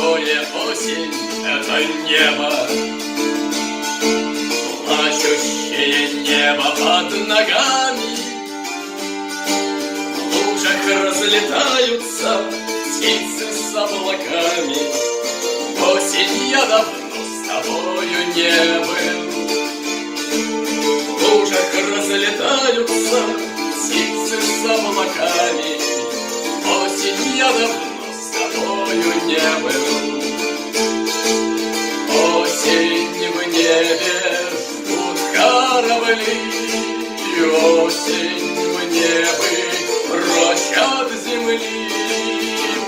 такое осень? Это небо, плачущее небо под ногами. В лужах разлетаются птицы с облаками. Осень, я давно с тобою не был. В лужах разлетаются птицы с облаками. Осень, я давно с тобою не был. Осень, в небе ждут корабли. Осень, в небе прочь от земли.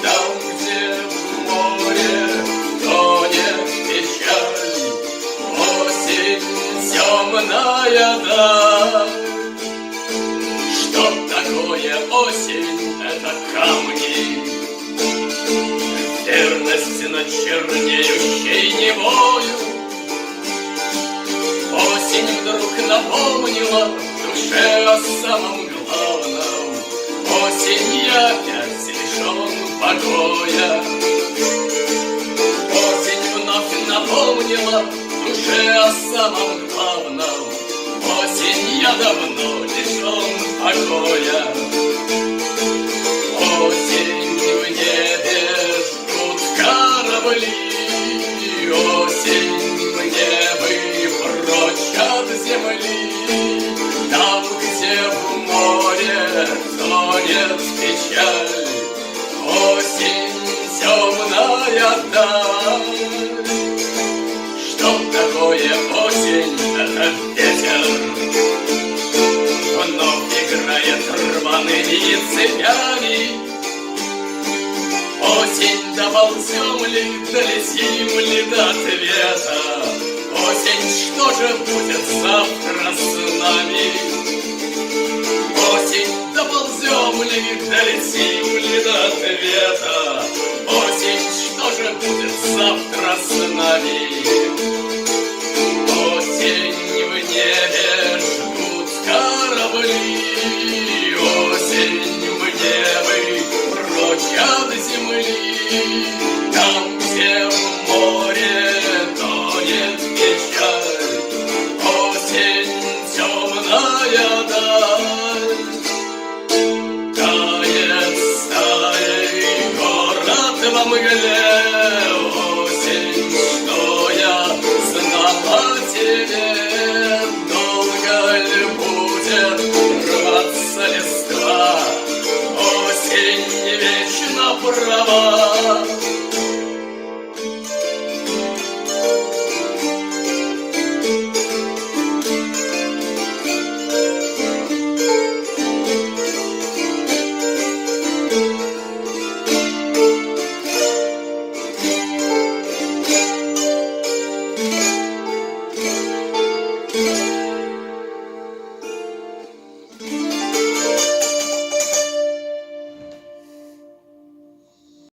Там, где в море тонет печаль. Осень, темная даль. Что такое осень? Это камни. Верность над чернеющей невою. Осень вдруг напомнила душе о самом главном. Осень, я опять лишен покоя. Осень вновь напомнила душе о самом главном. Осень, я давно лишен покоя. Осень, в небе ждут корабли. Осень, в небе прочь от земли. Там, где в море тонет печаль. Осень, темная даль. Что такое осень? Это ветер. Вновь играет рваными цепями. Осень, доползем ли, долетим ли до ответа? Осень, что же будет завтра с нами? Осень, доползем ли, долетим ли до ответа? Осень, что же будет завтра с нами? Осень, в небе ждут корабли. Осень, в небе прочь от земли. Там, где в море тонет печаль. Осень, темная даль. Тает старый город во мгле. Осень, что я знал о тебе. Долго ли будет рваться листва? Осень вечно права. Thank